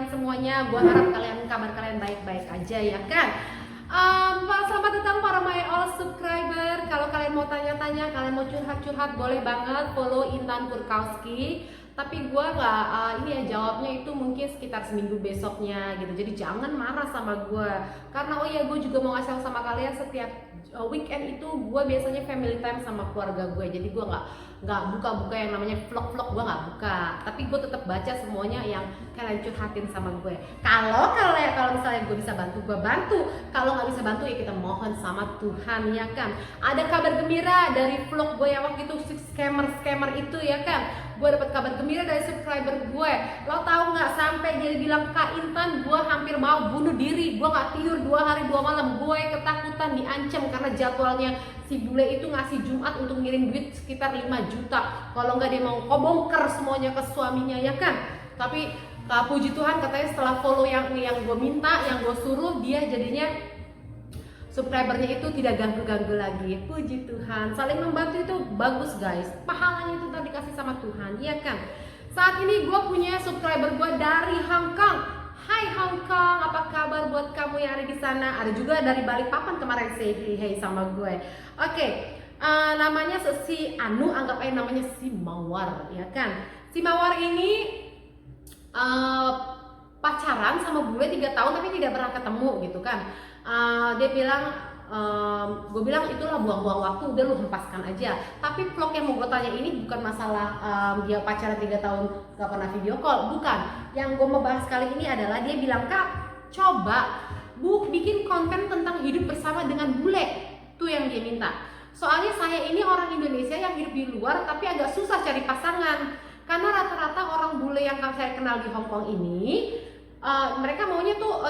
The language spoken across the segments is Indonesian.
kalian semuanya. Gua harap kabar kalian baik-baik aja ya kan. Selamat datang para my all subscriber. Kalau kalian mau tanya-tanya, kalian mau curhat-curhat, boleh banget follow Intan Kurkowski. Tapi gue nggak ini ya, jawabnya itu mungkin sekitar seminggu besoknya gitu. Jadi jangan marah sama gue, karena oh ya gue juga mau ngasih tahu sama kalian, setiap weekend itu gue biasanya family time sama keluarga gue. Jadi gue nggak buka-buka yang namanya vlog-vlog, gue nggak buka. Tapi gue tetap baca semuanya yang kalian curhatin sama gue. Kalau misalnya gue bisa bantu, gue bantu. Kalau nggak bisa bantu ya kita mohon sama Tuhan ya kan. Ada kabar gembira dari vlog gue yang waktu itu scammer itu ya kan. Gue dapat kabar gembira dari subscriber gue. Lo tahu nggak, sampai dia bilang, Kak Intan, gue hampir mau bunuh diri. Gue nggak tidur 2 hari 2 malam. Gue ketakutan, diancam karena jadwalnya si bule itu ngasih Jumat untuk ngirim duit sekitar 5 juta. Kalau nggak dia mau bongkar semuanya ke suaminya ya kan. Tapi puji Tuhan, katanya setelah follow yang gue minta, yang gue suruh, dia jadinya subscribernya itu tidak ganggu-ganggu lagi. Puji Tuhan, saling membantu itu bagus guys. Pahalanya itu tadi dikasih sama Tuhan, iya kan. Saat ini gue punya subscriber gue dari Hong Kong. Hai Hong Kong, apa kabar buat kamu yang ada di sana? Ada juga dari Balikpapan kemarin say hey sama gue. Oke, namanya si Anu, anggap aja namanya si Mawar, ya kan. Si Mawar ini pacaran sama gue 3 tahun tapi tidak pernah ketemu gitu kan. Dia bilang, gue bilang itulah buang-buang waktu, udah lu hempaskan aja. Tapi vlog yang mau gue tanya ini bukan masalah dia pacaran 3 tahun gak pernah video call, bukan. Yang gue mau bahas kali ini adalah dia bilang, Kak, coba bikin konten tentang hidup bersama dengan bule. Tuh yang dia minta. Soalnya saya ini orang Indonesia yang hidup di luar tapi agak susah cari pasangan. Karena rata-rata orang bule yang saya kenal di Hong Kong ini, mereka maunya tuh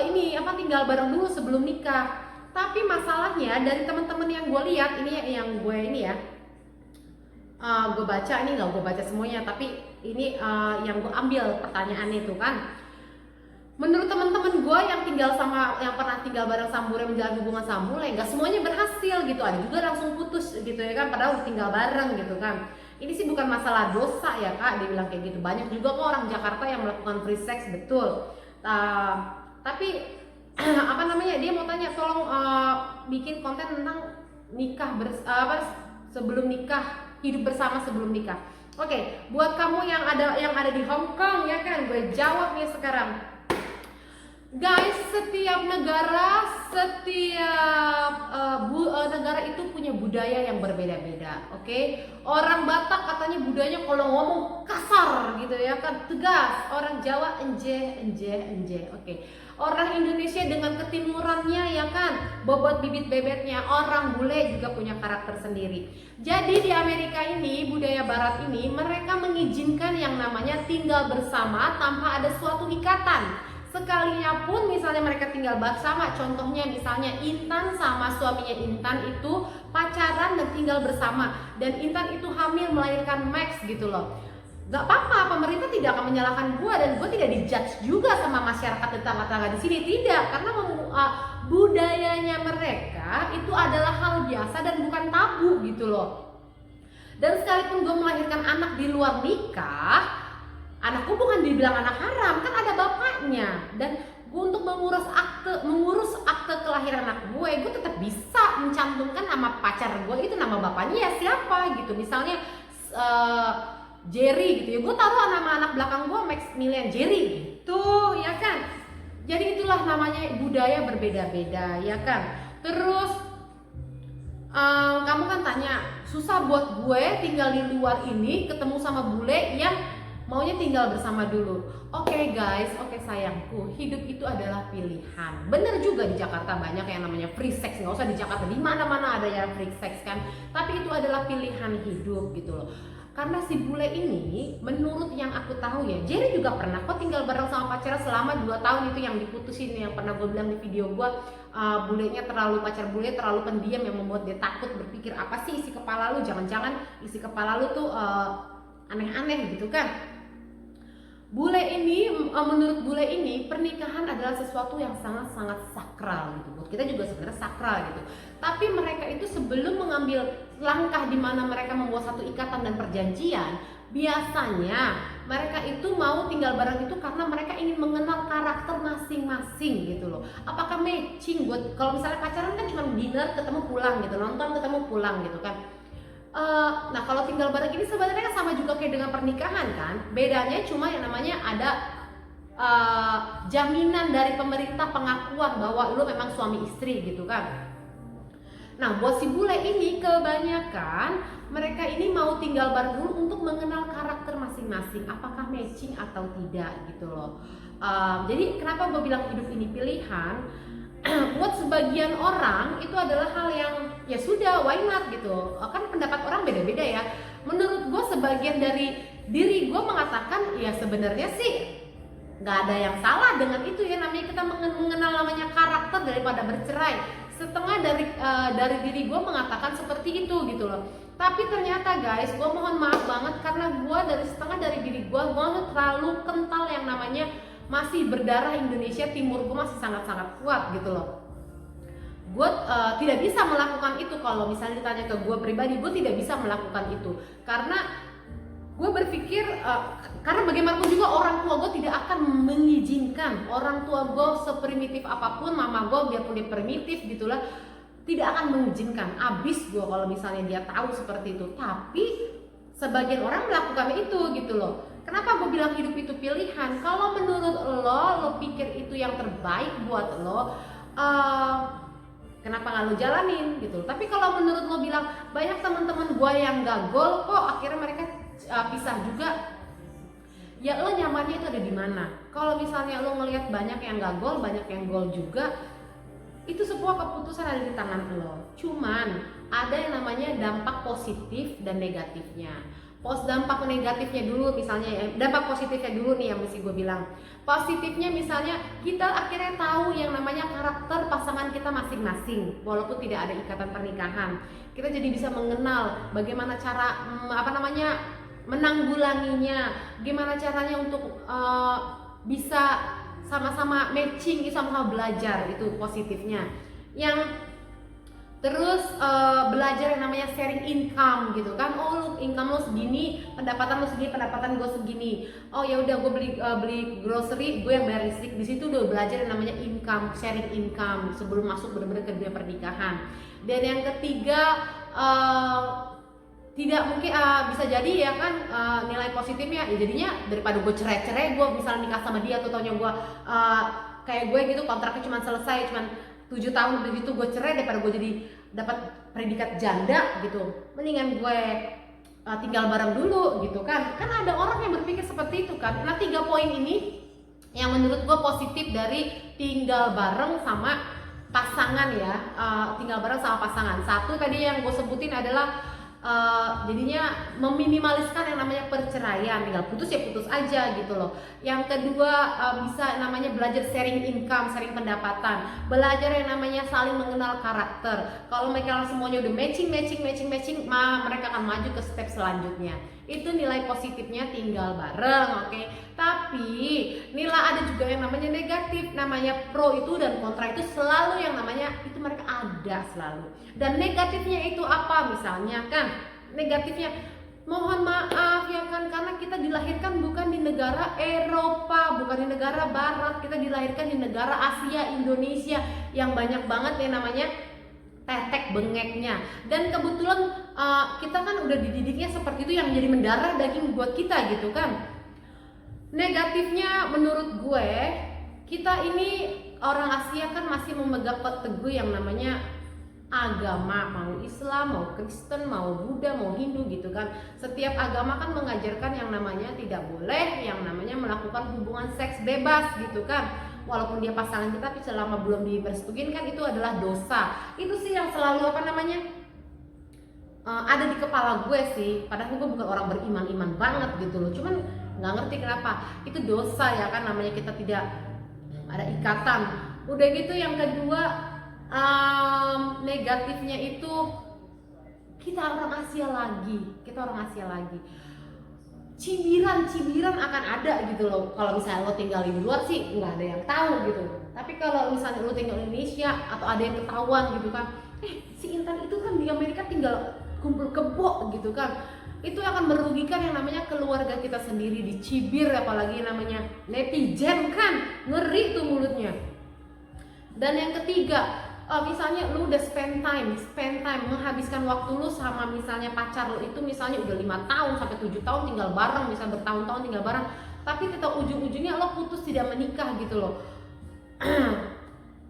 tinggal bareng dulu sebelum nikah. Tapi masalahnya dari teman-teman yang gue lihat, ini yang gue ini ya, gue baca, ini nggak gue baca semuanya, tapi ini yang gue ambil pertanyaannya itu kan. Menurut teman-teman gue yang pernah tinggal bareng Sambure, menjalin hubungan Sambure, nggak semuanya berhasil gitu. Ada juga langsung putus gitu ya kan, padahal tinggal bareng gitu kan. Ini sih bukan masalah dosa ya Kak, dia bilang kayak gitu. Banyak juga kok orang Jakarta yang melakukan free sex, betul. Tapi dia mau tanya, tolong bikin konten tentang nikah sebelum nikah, hidup bersama sebelum nikah. Oke, buat kamu yang ada di Hong Kong ya kan, gue jawab nih sekarang. Guys, setiap negara itu punya budaya yang berbeda-beda, oke? Orang Batak katanya budayanya kalau ngomong kasar gitu ya kan, tegas. Orang Jawa enje, oke. Orang Indonesia dengan ketimurannya ya kan, bobot bibit bebeknya. Orang bule juga punya karakter sendiri. Jadi di Amerika ini, budaya Barat ini, mereka mengizinkan yang namanya tinggal bersama tanpa ada suatu ikatan. Sekalinya pun misalnya mereka tinggal bersama, contohnya misalnya Intan sama suaminya Intan itu pacaran dan tinggal bersama, dan Intan itu hamil melahirkan Max gitu loh. Gak apa-apa, pemerintah tidak akan menyalahkan gue, dan gue tidak dijudge juga sama masyarakat tetangga-tetangga di sini, tidak, karena budayanya mereka itu adalah hal biasa dan bukan tabu gitu loh. Dan sekalipun gue melahirkan anak di luar nikah, anakku bukan dibilang anak haram, kan ada bapaknya. Dan gue untuk mengurus akte kelahiran anak gue tetap bisa mencantumkan nama pacar gue itu, nama bapaknya ya siapa gitu. Misalnya Jerry gitu ya, gue taruh nama anak belakang gue Maximilian Jerry gitu ya kan. Jadi itulah namanya budaya berbeda-beda ya kan. Terus kamu kan tanya, susah buat gue tinggal di luar ini ketemu sama bule yang maunya tinggal bersama dulu. Oke guys, oke sayangku, hidup itu adalah pilihan. Bener juga di Jakarta banyak yang namanya free sex, nggak usah di Jakarta, di mana-mana ada yang free sex kan. Tapi itu adalah pilihan hidup gitu loh. Karena si bule ini, menurut yang aku tahu ya, Jerry juga pernah kok tinggal bareng sama pacarnya selama 2 tahun itu yang diputusin, yang pernah gue bilang di video gue, pacar bule terlalu pendiam yang membuat dia takut, berpikir apa sih isi kepala lu, jangan-jangan isi kepala lu tuh aneh-aneh gitu kan. Menurut bule ini pernikahan adalah sesuatu yang sangat-sangat sakral gitu. Buat kita juga sebenarnya sakral gitu. Tapi mereka itu sebelum mengambil langkah di mana mereka membuat satu ikatan dan perjanjian, Biasanya mereka itu mau tinggal bareng itu karena mereka ingin mengenal karakter masing-masing gitu loh. Apakah matching buat, kalau misalnya pacaran kan cuma dinner ketemu pulang gitu, nonton ketemu pulang gitu kan. Nah kalau tinggal bareng ini sebenarnya sama juga kayak dengan pernikahan kan. Bedanya cuma yang namanya ada jaminan dari pemerintah, pengakuan bahwa lu memang suami istri gitu kan. Nah buat si bule ini kebanyakan mereka ini mau tinggal bareng dulu untuk mengenal karakter masing-masing, apakah matching atau tidak gitu loh. Jadi kenapa gue bilang hidup ini pilihan? Buat sebagian orang itu adalah hal yang ya sudah, why not gitu. Kan pendapat orang beda-beda ya. Menurut gue sebagian dari diri gue mengatakan ya sebenarnya sih nggak ada yang salah dengan itu ya, namanya kita mengenal namanya karakter daripada bercerai. Setengah dari diri gue mengatakan seperti itu gitu loh. Tapi ternyata guys, gue mohon maaf banget karena gue setengah dari diri gue terlalu kental yang namanya masih berdarah Indonesia Timur, gue masih sangat-sangat kuat gitu loh. Gue tidak bisa melakukan itu. Kalau misalnya ditanya ke gue pribadi, gue tidak bisa melakukan itu karena gue berpikir karena bagaimanapun juga orang tua gue tidak akan mengizinkan. Orang tua gue seprimitif apapun, mama gue biarpun dia primitif gitulah, tidak akan mengizinkan. Abis gue kalau misalnya dia tahu seperti itu. Tapi sebagian orang melakukan itu gitu loh. Kenapa gue bilang hidup itu pilihan? Kalau menurut lo pikir itu yang terbaik buat lo, kenapa nggak lo jalanin gitu. Tapi kalau menurut lo bilang banyak teman-teman gue yang gagal kok akhirnya mereka pisah juga, ya lo nyamannya itu ada di mana. Kalau misalnya lo ngelihat banyak yang gagal, banyak yang gol juga, itu sebuah keputusan ada di tangan lo. Cuman ada yang namanya dampak positif dan negatifnya. Dampak negatifnya dulu misalnya ya, dampak positifnya dulu nih yang mesti gue bilang. Positifnya misalnya kita akhirnya tahu yang namanya karakter pasangan kita masing-masing walaupun tidak ada ikatan pernikahan. Kita jadi bisa mengenal bagaimana cara menanggulanginya, gimana caranya untuk bisa sama-sama matching, sama-sama belajar, itu positifnya. Yang terus belajar yang namanya sharing income gitu kan. Oh lu income lo segini, pendapatan lo segini, pendapatan gue segini. Oh ya udah gue beli grocery, gue yang bayar listrik. Di situ udah belajar yang namanya income, sharing income sebelum masuk benar-benar ke dunia pernikahan. Dan yang ketiga tidak mungkin bisa jadi ya kan nilai positifnya ya jadinya daripada gue cerai gue misalnya nikah sama dia atau taunya gue kayak gue gitu kontraknya cuma selesai 7 tahun begitu gue cerai daripada gue jadi dapat predikat janda gitu, mendingan gue tinggal bareng dulu gitu kan ada orang yang berpikir seperti itu kan. Nah 3 poin ini yang menurut gue positif dari tinggal bareng sama pasangan ya, tinggal bareng sama pasangan. Satu tadi yang gue sebutin adalah jadinya meminimaliskan yang namanya perceraian, tinggal putus ya putus aja gitu loh. Yang kedua bisa namanya belajar sharing income, sharing pendapatan, belajar yang namanya saling mengenal karakter. Kalau mereka semuanya udah matching, mereka akan maju ke step selanjutnya. Itu nilai positifnya tinggal bareng, oke? Tapi nilai ada juga yang namanya negatif, namanya pro itu dan kontra itu selalu yang namanya itu mereka ada selalu. Dan negatifnya itu apa? Misalnya kan negatifnya mohon maaf ya kan, karena kita dilahirkan bukan di negara Eropa, bukan di negara Barat, kita dilahirkan di negara Asia, Indonesia yang banyak banget yang namanya tetek bengeknya. Dan kebetulan kita kan udah dididiknya seperti itu yang jadi mendarah daging buat kita gitu kan. Negatifnya menurut gue, kita ini orang Asia kan masih memegang teguh yang namanya agama, mau Islam, mau Kristen, mau Buddha, mau Hindu gitu kan. Setiap agama kan mengajarkan yang namanya tidak boleh yang namanya melakukan hubungan seks bebas gitu kan. Walaupun dia pasangan kita tapi selama belum direstuin kan itu adalah dosa. Itu sih yang selalu ada di kepala gue sih. Padahal gue bukan orang beriman-iman banget gitu loh. Cuman nggak ngerti kenapa itu dosa ya kan, namanya kita tidak ada ikatan. Udah gitu yang kedua negatifnya itu kita orang Asia lagi, cibiran akan ada gitu loh. Kalau misalnya lo tinggal di luar sih nggak ada yang tahu gitu, tapi kalau misalnya lo tinggal di Indonesia atau ada yang ketahuan gitu kan, si Intan itu kan di Amerika tinggal kumpul kebo gitu kan, itu akan merugikan yang namanya keluarga kita sendiri, dicibir apalagi namanya netizen kan, ngeri tuh mulutnya. Dan yang ketiga, misalnya lu udah spend time menghabiskan waktu lu sama misalnya pacar lu itu misalnya udah 5 tahun sampai 7 tahun tinggal bareng, misalnya bertahun-tahun tinggal bareng, tapi tetap ujung-ujungnya lo putus tidak menikah gitu loh.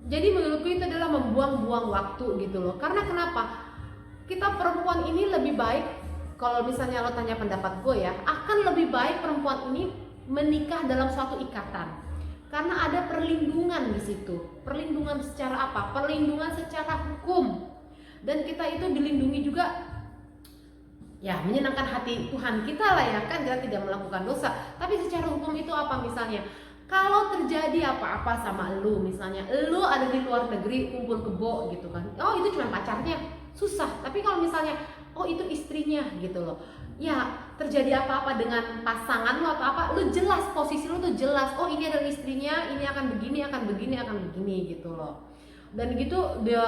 Jadi menurutku itu adalah membuang-buang waktu gitu loh. Karena kenapa? Kita perempuan ini lebih baik, kalau misalnya lo tanya pendapat gue ya, akan lebih baik perempuan ini menikah dalam suatu ikatan. Karena ada perlindungan di situ. Perlindungan secara apa? Perlindungan secara hukum. Dan kita itu dilindungi juga ya menyenangkan hati Tuhan kita lah ya kan, kita tidak melakukan dosa. Tapi secara hukum itu apa misalnya? Kalau terjadi apa-apa sama lu, misalnya lu ada di luar negeri kumpul kebo gitu kan, oh itu cuma pacarnya, susah. Tapi kalau misalnya oh itu istrinya gitu loh, ya terjadi apa-apa dengan pasangan lu atau apa, lu jelas posisi lu tuh jelas, oh ini adalah istrinya, ini akan begini, akan begini, akan begini gitu loh. Dan gitu dia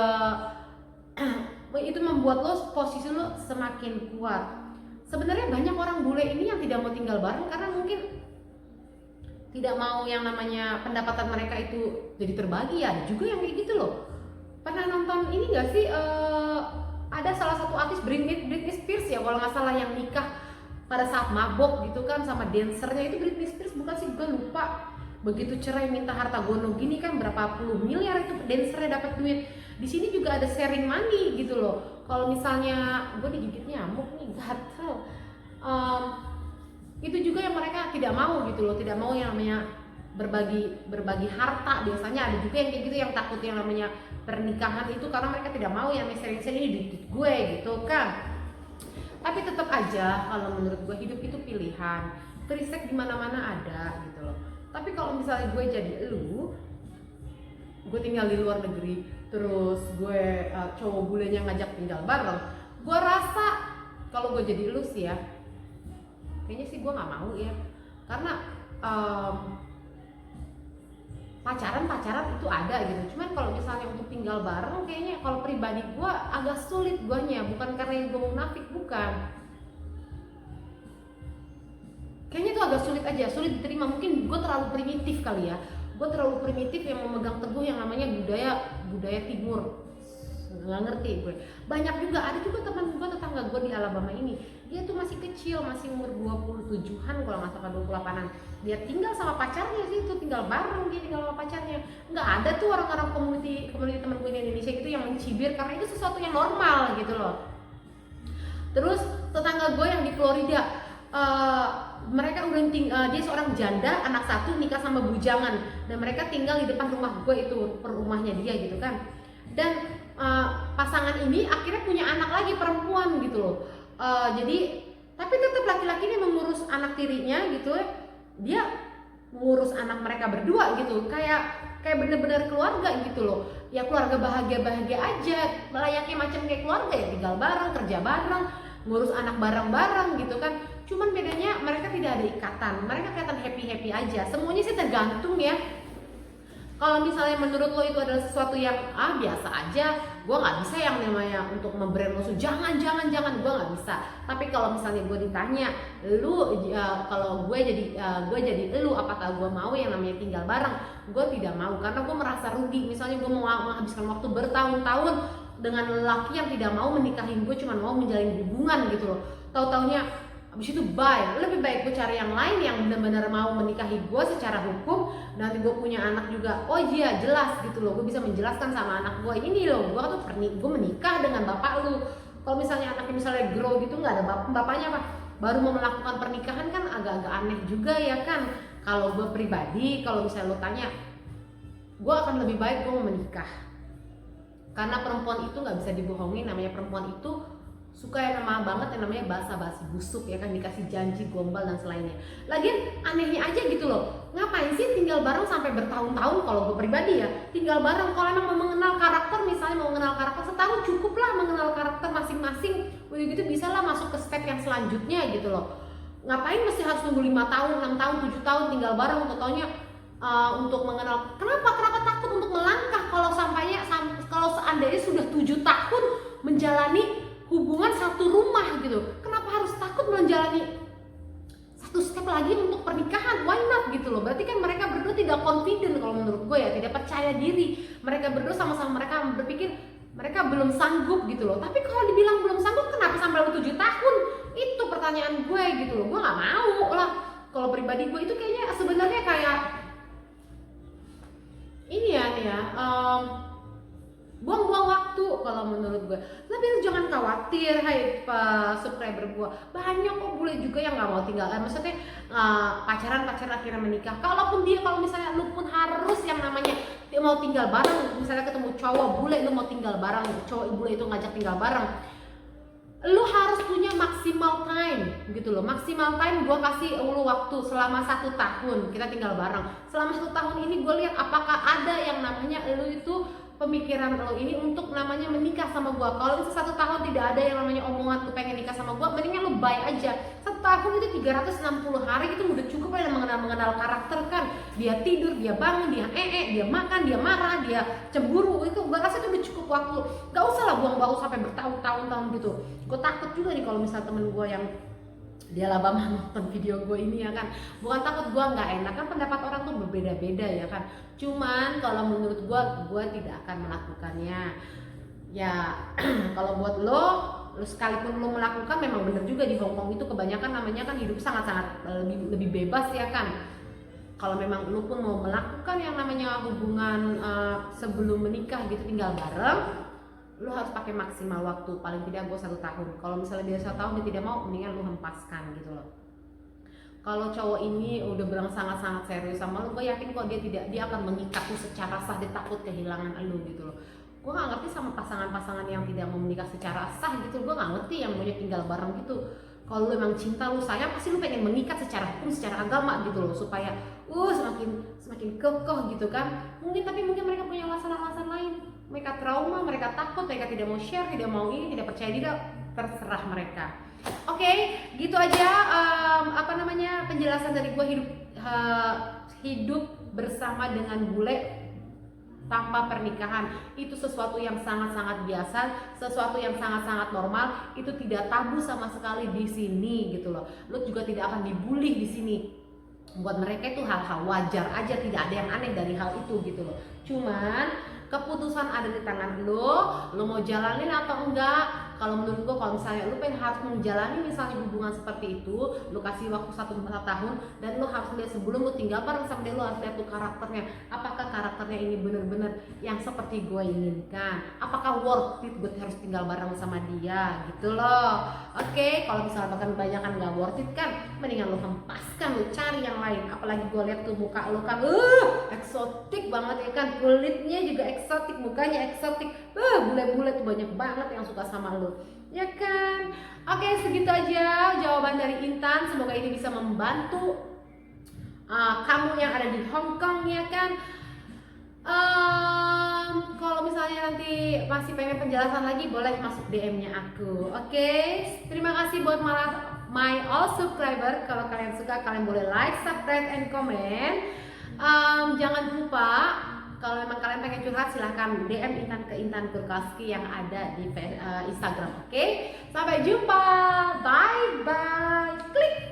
itu membuat lo posisi lo semakin kuat. Sebenarnya banyak orang bule ini yang tidak mau tinggal bareng karena mungkin tidak mau yang namanya pendapatan mereka itu jadi terbagi. Ya ada juga yang kayak gitu loh. Pernah nonton ini gak sih, ada salah satu artis Britney Spears ya kalau nggak salah, yang nikah pada saat mabok gitu kan sama dancernya itu Britney Spears bukan sih, gue lupa. Begitu cerai minta harta gono gini kan, berapa puluh miliar itu dancernya dapat duit. Di sini juga ada sharing money gitu loh. Kalau misalnya gue digigit nyamuk nih, gatel. Itu juga yang mereka tidak mau gitu loh, tidak mau yang namanya berbagi harta. Biasanya ada juga yang kayak gitu, yang takut yang namanya pernikahan itu karena mereka tidak mau yang sharing-sharing ini di gue gitu kan. Tapi tetap aja kalau menurut gue hidup itu pilihan, free sex di mana-mana ada gitu loh. Tapi kalau misalnya gue jadi gue tinggal di luar negeri, terus gue cowok bulenya ngajak tinggal bareng, gue rasa kalau gue jadi lu sih ya, kayaknya sih gue nggak mau ya. Karena pacaran itu ada gitu, cuman kalau misalnya untuk tinggal bareng kayaknya kalau pribadi gue agak sulit guanya. Bukan karena gue mau munafik, bukan, kayaknya itu agak sulit aja, sulit diterima. Mungkin gue terlalu primitif kali ya, gue terlalu primitif yang memegang teguh yang namanya budaya timur. Nggak ngerti gue. Banyak juga, ada juga teman gue, tetangga gue di Alabama ini, dia tuh masih kecil, masih umur 27-an kalau nggak salah, 28-an. Dia tinggal sama pacarnya sih, itu tinggal bareng, dia tinggal sama pacarnya. Nggak ada tuh orang-orang komuniti teman gue di Indonesia gitu yang mencibir karena itu sesuatu yang normal gitu loh. Terus tetangga gue yang di Florida, mereka udah dia seorang janda, anak satu, nikah sama bujangan, dan mereka tinggal di depan rumah gue, itu per rumahnya dia gitu kan. Dan pasangan ini akhirnya punya anak lagi perempuan gitu loh. Jadi tapi tetap laki-laki ini mengurus anak tirinya gitu, dia mengurus anak mereka berdua gitu, kayak bener-bener keluarga gitu loh. Ya keluarga bahagia aja, layaknya macam kayak keluarga ya, tinggal bareng, kerja bareng, ngurus anak bareng-bareng gitu kan. Cuman bedanya mereka tidak ada ikatan, mereka kelihatan happy aja. Semuanya sih tergantung ya. Kalau misalnya menurut lo itu adalah sesuatu yang biasa aja, gue nggak bisa yang namanya untuk membrainwash, jangan, gue nggak bisa. Tapi kalau misalnya gue ditanya, kalau gue jadi lu, apakah gue mau yang namanya tinggal bareng? Gue tidak mau, karena gue merasa rugi. Misalnya gue mau menghabiskan waktu bertahun-tahun dengan lelaki yang tidak mau menikahin gue, cuma mau menjalin hubungan gitu loh. Tahu-taunya abis itu lebih baik gue cari yang lain yang benar-benar mau menikahi gue secara hukum. Nanti gue punya anak juga, oh iya jelas gitu loh, gue bisa menjelaskan sama anak gue, ini loh gue tuh gue menikah dengan bapak lu. Kalau misalnya anaknya misalnya grow gitu, nggak ada bapaknya apa, baru mau melakukan pernikahan kan agak-agak aneh juga ya kan. Kalau gue pribadi, kalau misalnya lo tanya, gue akan lebih baik gue mau menikah, karena perempuan itu nggak bisa dibohongin. Namanya perempuan itu suka yang banget yang namanya basa-basi busuk ya kan, dikasih janji, gombal dan selainnya. Lagian anehnya aja gitu loh, ngapain sih tinggal bareng sampai bertahun-tahun? Kalau gue pribadi ya, tinggal bareng kalau emang mau mengenal karakter, misalnya mau mengenal karakter setahun cukup lah mengenal karakter masing-masing. Udah gitu bisa lah masuk ke step yang selanjutnya gitu loh. Ngapain mesti harus nunggu 5 tahun, 6 tahun, 7 tahun tinggal bareng untuk taunya untuk mengenal. Kenapa takut untuk melangkah kalau seandainya sudah 7 tahun menjalani hubungan satu rumah gitu? Kenapa harus takut menjalani satu step lagi untuk pernikahan, why not gitu loh. Berarti kan mereka berdua tidak confident kalau menurut gue ya, tidak percaya diri. Mereka berdua sama-sama mereka berpikir mereka belum sanggup gitu loh. Tapi kalau dibilang belum sanggup, kenapa sampai 7 tahun? Itu pertanyaan gue gitu loh. Gue nggak mau lah. Kalau pribadi gue itu kayaknya sebenarnya kayak ini ya nih ya, buang-buang waktu kalau menurut gue. Tapi lu jangan khawatir, hai subscriber gue, banyak kok bule juga yang nggak mau tinggal, maksudnya pacaran akhirnya menikah. Kalaupun dia, kalau misalnya lu pun harus yang namanya dia mau tinggal bareng, misalnya ketemu cowok bule, lu mau tinggal bareng, cowok bule itu ngajak tinggal bareng, lu harus punya maksimal time gitu loh. Maksimal time gue kasih lu waktu selama 1 tahun kita tinggal bareng. Selama 1 tahun ini gue lihat apakah ada yang namanya lu itu pemikiran lo ini untuk namanya menikah sama gue. Kalau misalnya 1 tahun tidak ada yang namanya omongan lu pengen nikah sama gue, mendingan lu bye aja. 1 tahun itu 360 hari itu udah cukup lah mengenal karakter kan. Dia tidur, dia bangun, dia dia makan, dia marah, dia cemburu. Itu gue rasa itu udah cukup waktu. Gak usah lah buang-buang sampai bertahun-tahun gitu. Gue takut juga nih kalau misalnya temen gue yang dia laba nonton video gue ini ya kan. Bukan takut gue nggak enak, kan pendapat orang tuh berbeda-beda ya kan. Cuman kalau menurut gue tidak akan melakukannya ya. Kalau buat lo sekalipun lo melakukan, memang bener juga di Hongkong itu kebanyakan namanya kan hidup sangat-sangat lebih bebas ya kan. Kalau memang lo pun mau melakukan yang namanya hubungan sebelum menikah gitu, tinggal bareng, lu harus pakai maksimal waktu, paling tidak gue 1 tahun. Kalau misalnya dia 1 tahun dia tidak mau, mendingan lu hempaskan gitu loh. Kalau cowok ini udah bilang sangat-sangat serius sama lu, gue yakin kok dia akan mengikat lu secara sah. Dia takut kehilangan lu gitu loh. Gue gak ngerti sama pasangan-pasangan yang tidak mau menikah secara sah gitu. Gue gak ngerti yang maunya tinggal bareng gitu. Kalau lu emang cinta, lu sayang, pasti lu pengen mengikat secara hukum, secara agama gitu loh, supaya semakin kekeh gitu kan. Tapi mungkin mereka punya alasan-alasan lain. Mereka trauma, mereka takut, mereka tidak mau share, tidak mau ini, tidak percaya diri, terserah mereka. Oke, gitu aja penjelasan dari gue hidup bersama dengan bule tanpa pernikahan. Itu sesuatu yang sangat-sangat biasa, sesuatu yang sangat-sangat normal. Itu tidak tabu sama sekali di sini gitu loh. Lu juga tidak akan dibully di sini. Buat mereka itu hal-hal wajar aja, tidak ada yang aneh dari hal itu gitu loh. Cuman keputusan ada di tangan lo mau jalanin atau enggak. Kalau menurut gue, kalau misalnya lo pengen harus menjalani misalnya hubungan seperti itu, lo kasih waktu 1 tahun, dan lo harus lihat sebelum lo tinggal bareng sama dia, lo harus lihat tuh karakternya. Apakah karakternya ini benar-benar yang seperti gue inginkan? Apakah worth it gue harus tinggal bareng sama dia gitu loh. Oke, kalau misalnya bahkan kebanyakan nggak worth it kan, mendingan lo hempaskan, lo cari yang lain. Apalagi gue lihat tuh muka lo kan eksotik banget ya kan, kulitnya juga eksotik, mukanya eksotik, bule-bule tuh banyak banget yang suka sama lo ya kan. Oke, segitu aja jawaban dari Intan. Semoga ini bisa membantu kamu yang ada di Hong Kong ya kan. Kalau misalnya nanti masih pengen penjelasan lagi, boleh masuk DM-nya aku. Oke, terima kasih buat my all subscriber. Kalau kalian suka, kalian boleh like, subscribe, and comment. Jangan lupa, kalau memang kalian pengen curhat, silahkan DM Intan ke Intan Kurkowski yang ada di Instagram. Oke, sampai jumpa, bye bye, klik.